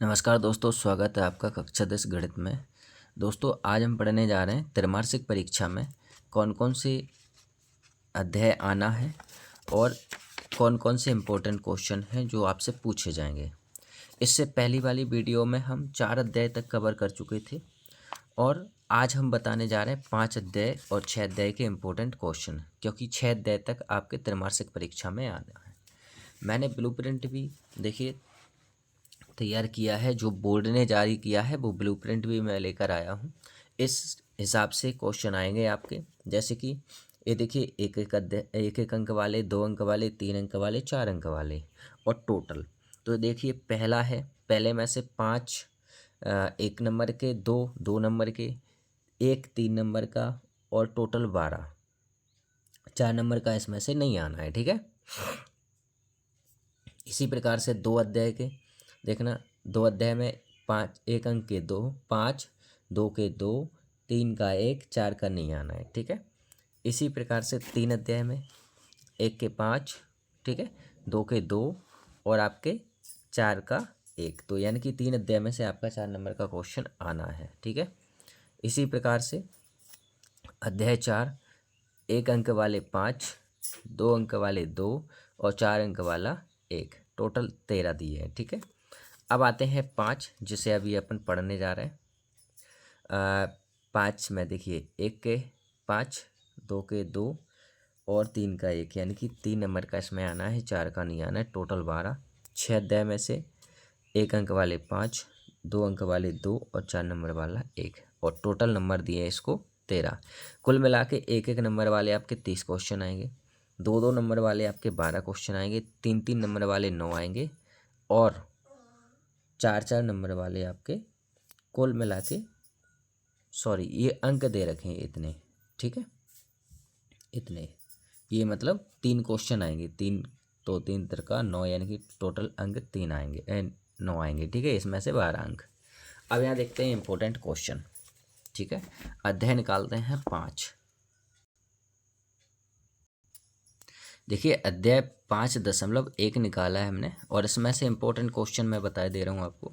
नमस्कार दोस्तों, स्वागत है आपका कक्षा 10 गणित में। दोस्तों, आज हम पढ़ने जा रहे हैं त्रैमासिक परीक्षा में कौन कौन से अध्याय आना है और कौन कौन से इम्पोर्टेंट क्वेश्चन हैं जो आपसे पूछे जाएंगे। इससे पहली वाली वीडियो में हम 4 अध्याय तक कवर कर चुके थे और आज हम बताने जा रहे हैं 5 अध्याय और 6 अध्याय के इम्पोर्टेंट क्वेश्चन, क्योंकि 6 अध्याय तक आपके त्रैमासिक परीक्षा में आना है। मैंने ब्लूप्रिंट भी देखिए तैयार किया है, जो बोर्ड ने जारी किया है वो ब्लूप्रिंट भी मैं लेकर आया हूँ। इस हिसाब से क्वेश्चन आएंगे आपके, जैसे कि ये देखिए एक एक अंक वाले, 2 अंक वाले, 3 अंक वाले, 4 अंक वाले और टोटल। तो देखिए पहला है, पहले में से 5 1 नंबर के, 2 नंबर के, 1 3 नंबर का और टोटल 12 4 नंबर का इसमें से नहीं आना है। ठीक है, इसी प्रकार से 2 अध्याय के देखना, 2 अध्याय में 5 1 अंक के 2, 5 2 के 2, 3 का 1, 4 का नहीं आना है। ठीक है, इसी प्रकार से 3 अध्याय में 1 के 5, ठीक है, 2 के 2 और आपके 4 का 1। तो यानी कि 3 अध्याय में से आपका 4 नंबर का क्वेश्चन आना है। ठीक है, इसी प्रकार से अध्याय 4 1 अंक वाले 5, 2 अंक वाले 2 और 4 अंक वाला 1, टोटल 13 दिए हैं। ठीक है, अब आते हैं 5, जिसे अभी अपन पढ़ने जा रहे हैं। 5 में देखिए 1 के 5, 2 के 2 और 3 का 1, यानी कि 3 नंबर का इसमें आना है, 4 का नहीं आना है, टोटल 12। 6 अध्याय में से 1 अंक वाले 5, 2 अंक वाले 2 और 4 नंबर वाला 1 और टोटल नंबर दिए हैं इसको 13। कुल मिला के 1 नंबर वाले आपके 30 क्वेश्चन आएंगे, 2 नंबर वाले आपके 12 क्वेश्चन आएंगे, 3 नंबर वाले 9 आएंगे और 4 नंबर वाले आपके कुल मिला के, सॉरी ये अंक दे रखे हैं इतने। ठीक है, इतने, ये मतलब 3 क्वेश्चन आएंगे, 3 तो 3 का 9, यानी कि टोटल अंक 3 आएंगे, 9 आएंगे। ठीक है, इसमें से 12 अंक। अब यहाँ देखते हैं इंपॉर्टेंट क्वेश्चन। ठीक है, अध्याय निकालते हैं 5। देखिए अध्याय 5.1 निकाला है हमने और इसमें से इम्पोर्टेंट क्वेश्चन मैं बता दे रहा हूँ आपको।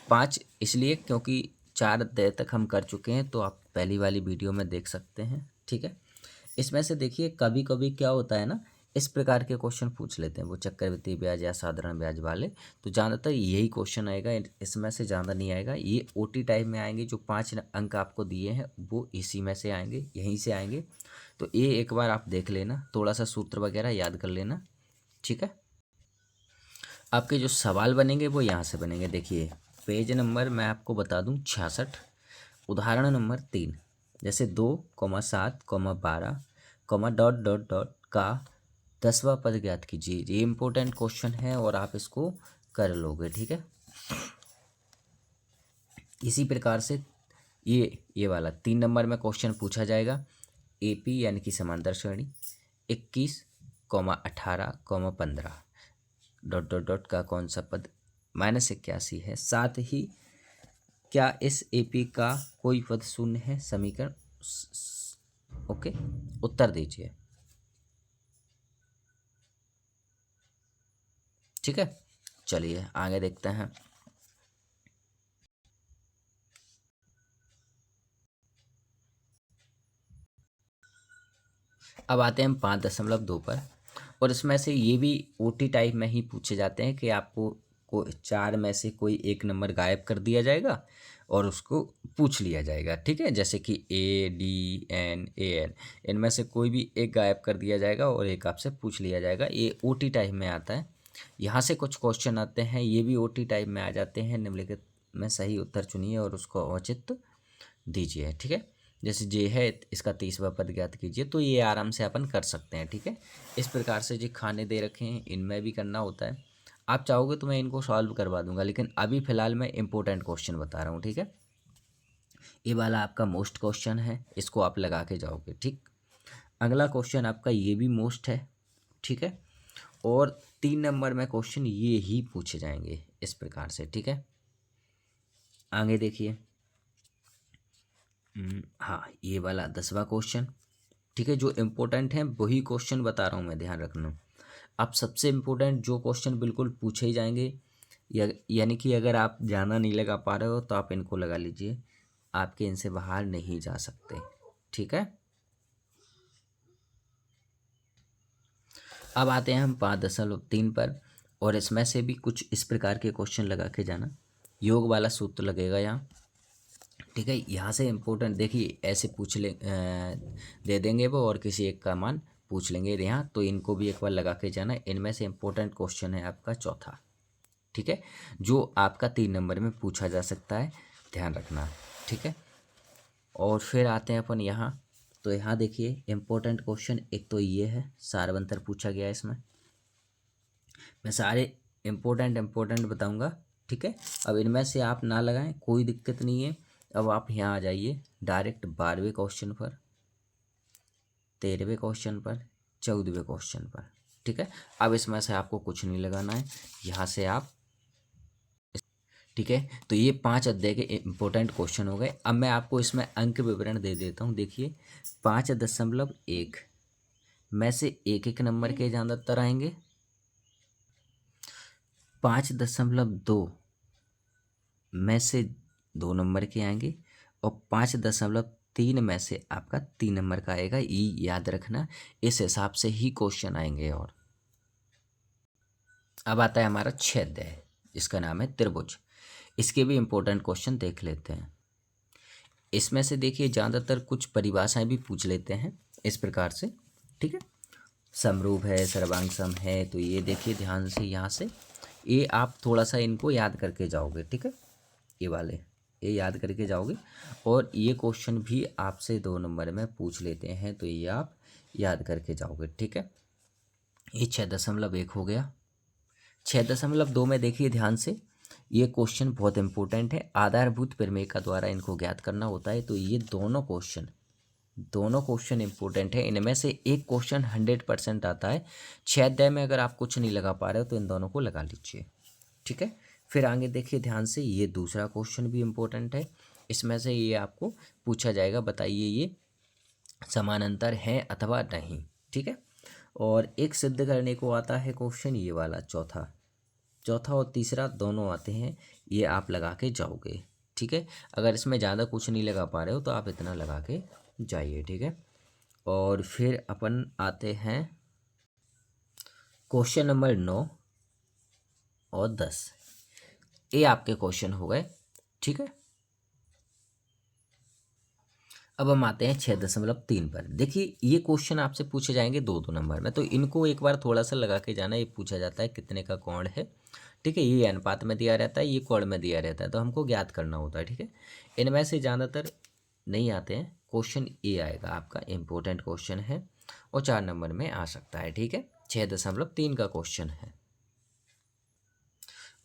5 इसलिए क्योंकि 4 अध्याय तक हम कर चुके हैं, तो आप पहली वाली वीडियो में देख सकते हैं। ठीक है, इसमें से देखिए कभी कभी क्या होता है ना, इस प्रकार के क्वेश्चन पूछ लेते हैं वो चक्रवृद्धि ब्याज या साधारण ब्याज वाले, तो ज़्यादातर यही क्वेश्चन आएगा, इसमें से ज़्यादा नहीं आएगा। ये ओटी टाइप में आएंगे, जो 5 अंक आपको दिए हैं वो इसी में से आएंगे, यहीं से आएंगे। तो ये एक बार आप देख लेना, थोड़ा सा सूत्र वगैरह याद कर लेना। ठीक है, आपके जो सवाल बनेंगे वो यहाँ से बनेंगे। देखिए पेज नंबर मैं आपको बता दूँ 66, उदाहरण नंबर 3, जैसे 2,7,12, डॉट डॉट डॉट का 10वां पद ज्ञात कीजिए। ये इंपॉर्टेंट क्वेश्चन है और आप इसको कर लोगे। ठीक है, इसी प्रकार से ये वाला 3 नंबर में क्वेश्चन पूछा जाएगा, एपी यानी कि समांतर श्रेणी 21,18,15, डॉट डॉट डॉट का कौन सा पद -81 है, साथ ही क्या इस एपी का कोई पद शून्य है, समीकरण। ओके, उत्तर दीजिए। ठीक है, चलिए आगे देखते हैं। अब आते हैं हम 5.2 पर, और इसमें से ये भी ओटी टाइप में ही पूछे जाते हैं कि आपको 4 में से कोई एक नंबर गायब कर दिया जाएगा और उसको पूछ लिया जाएगा। ठीक है, जैसे कि A D N A N, इनमें से कोई भी एक गायब कर दिया जाएगा और एक आपसे पूछ लिया जाएगा। ये ओटी टाइप में आता है। यहाँ से कुछ क्वेश्चन आते हैं, ये भी ओटी टाइप में आ जाते हैं। निम्नलिखित में सही उत्तर चुनिए और उसको औचित्य दीजिए। ठीक है, जैसे जे है इसका 30वां पद ज्ञात कीजिए, तो ये आराम से अपन कर सकते हैं। ठीक है, इस प्रकार से जो खाने दे रखे हैं इनमें भी करना होता है। आप चाहोगे तो मैं इनको सॉल्व करवा दूंगा, लेकिन अभी फ़िलहाल मैं इंपॉर्टेंट क्वेश्चन बता रहा हूँ। ठीक है, ये वाला आपका मोस्ट क्वेश्चन है, इसको आप लगा के जाओगे। ठीक, अगला क्वेश्चन आपका ये भी मोस्ट है। ठीक है, और 3 नंबर में क्वेश्चन ये ही पूछे जाएंगे इस प्रकार से। ठीक है, आगे देखिए। हाँ, ये वाला 10वां क्वेश्चन। ठीक है, जो इम्पोर्टेंट है वही क्वेश्चन बता रहा हूँ मैं, ध्यान रखना। अब सबसे इम्पोर्टेंट जो क्वेश्चन बिल्कुल पूछे ही जाएंगे, यानी कि अगर आप ज़्यादा नहीं लगा पा रहे हो तो आप इनको लगा लीजिए, आपके इनसे बाहर नहीं जा सकते। ठीक है, अब आते हैं हम 5.3 पर, और इसमें से भी कुछ इस प्रकार के क्वेश्चन लगा के जाना। योग वाला सूत्र लगेगा यहाँ। ठीक है, यहाँ से इम्पोर्टेंट देखिए, ऐसे पूछ ले दे देंगे वो, और किसी एक का मान पूछ लेंगे यहाँ, तो इनको भी एक बार लगा के जाना। इनमें से इम्पोर्टेंट क्वेश्चन है आपका चौथा। ठीक है, जो आपका 3 नंबर में पूछा जा सकता है, ध्यान रखना। ठीक है, और फिर आते हैं अपन यहाँ। तो यहाँ देखिए इम्पोर्टेंट क्वेश्चन एक तो ये है, सारवंतर पूछा गया है इसमें। मैं सारे इम्पोर्टेंट बताऊंगा। ठीक है, अब इनमें से आप ना लगाएं, कोई दिक्कत नहीं है। अब आप यहाँ आ जाइए डायरेक्ट 12वें क्वेश्चन पर, 13वें क्वेश्चन पर, 14वें क्वेश्चन पर। ठीक है, अब इसमें से आपको कुछ नहीं लगाना है, यहाँ से आप। ठीक है, तो ये 5 अध्याय के इम्पोर्टेंट क्वेश्चन हो गए। अब मैं आपको इसमें अंक विवरण दे देता हूँ। देखिए 5.1 में से एक नंबर के ज़्यादातर आएंगे, 5.2 में से 2 नंबर के आएंगे, और 5.3 में से आपका 3 नंबर का आएगा। ये याद रखना, इस हिसाब से ही क्वेश्चन आएंगे। और अब आता है हमारा 6 अध्याय, इसका नाम है त्रिभुज। इसके भी इम्पोर्टेंट क्वेश्चन देख लेते हैं। इसमें से देखिए ज़्यादातर कुछ परिभाषाएं भी पूछ लेते हैं इस प्रकार से। ठीक है, समरूप है, सर्वांग सम है, तो ये देखिए ध्यान से, यहाँ से ये आप थोड़ा सा इनको याद करके जाओगे। ठीक है, ये वाले ये याद करके जाओगे, और ये क्वेश्चन भी आपसे 2 नंबर में पूछ लेते हैं, तो ये आप याद करके जाओगे। ठीक है, ये 6.1 हो गया। 6.2 में देखिए ध्यान से, ये क्वेश्चन बहुत इंपॉर्टेंट है, आधारभूत प्रमेय का द्वारा इनको ज्ञात करना होता है। तो ये दोनों क्वेश्चन इंपॉर्टेंट है। इनमें से एक क्वेश्चन 100% आता है। 6 अध्याय में अगर आप कुछ नहीं लगा पा रहे हो तो इन दोनों को लगा लीजिए। ठीक है, फिर आगे देखिए ध्यान से, ये दूसरा क्वेश्चन भी इम्पोर्टेंट है। इसमें से ये आपको पूछा जाएगा, बताइए ये समानांतर है अथवा नहीं। ठीक है, और एक सिद्ध करने को आता है क्वेश्चन, ये वाला चौथा और तीसरा दोनों आते हैं, ये आप लगा के जाओगे। ठीक है, अगर इसमें ज़्यादा कुछ नहीं लगा पा रहे हो तो आप इतना लगा के जाइए। ठीक है, और फिर अपन आते हैं क्वेश्चन नंबर 9 और 10। ये आपके क्वेश्चन हो गए। ठीक है, अब हम आते हैं 6.3 पर। देखिए ये क्वेश्चन आपसे पूछे जाएंगे 2 नंबर में, तो इनको एक बार थोड़ा सा लगा के जाना। ये पूछा जाता है कितने का कोण है। ठीक है, ये अनुपात में दिया रहता है, ये कोण में दिया रहता है, तो हमको ज्ञात करना होता है। ठीक है, इनमें से ज़्यादातर नहीं आते हैं। क्वेश्चन ए आएगा आपका, इम्पोर्टेंट क्वेश्चन है, और 4 नंबर में आ सकता है। ठीक है, 6.3 का क्वेश्चन है।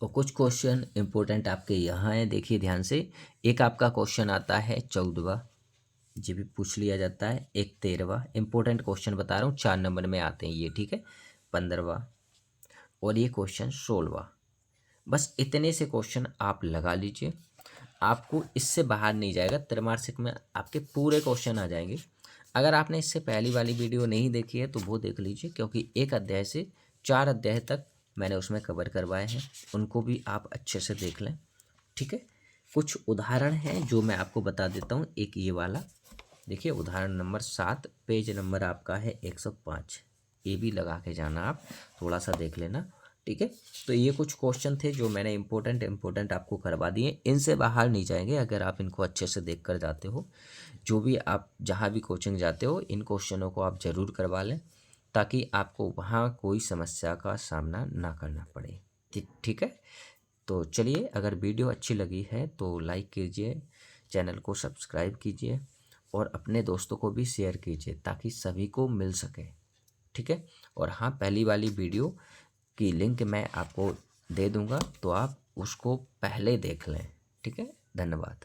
और कुछ क्वेश्चन इंपॉर्टेंट आपके यहाँ है, देखिए ध्यान से। एक आपका क्वेश्चन आता है 14वां, ये भी पूछ लिया जाता है। एक 13वां, इंपॉर्टेंट क्वेश्चन बता रहा हूँ, 4 नंबर में आते हैं ये। ठीक है, 15वां, और ये क्वेश्चन 16वां। बस इतने से क्वेश्चन आप लगा लीजिए, आपको इससे बाहर नहीं जाएगा। त्रैमासिक में आपके पूरे क्वेश्चन आ जाएंगे। अगर आपने इससे पहली वाली वीडियो नहीं देखी है तो वो देख लीजिए, क्योंकि 1 अध्याय से 4 अध्याय तक मैंने उसमें कवर करवाए हैं, उनको भी आप अच्छे से देख लें। ठीक है, कुछ उदाहरण हैं जो मैं आपको बता देता हूँ। एक ये वाला देखिए, उदाहरण नंबर 7, पेज नंबर आपका है 105। ये भी लगा के जाना, आप थोड़ा सा देख लेना। ठीक है, तो ये कुछ क्वेश्चन थे जो मैंने इम्पोर्टेंट आपको करवा दिए। इनसे बाहर नहीं जाएंगे अगर आप इनको अच्छे से देख कर जाते हो। जो भी आप जहाँ भी कोचिंग जाते हो, इन क्वेश्चनों को आप ज़रूर करवा लें, ताकि आपको वहाँ कोई समस्या का सामना ना करना पड़े। ठीक है, तो चलिए, अगर वीडियो अच्छी लगी है तो लाइक कीजिए, चैनल को सब्सक्राइब कीजिए, और अपने दोस्तों को भी शेयर कीजिए ताकि सभी को मिल सके। ठीक है, और हाँ, पहली वाली वीडियो की लिंक मैं आपको दे दूँगा, तो आप उसको पहले देख लें। ठीक है, धन्यवाद।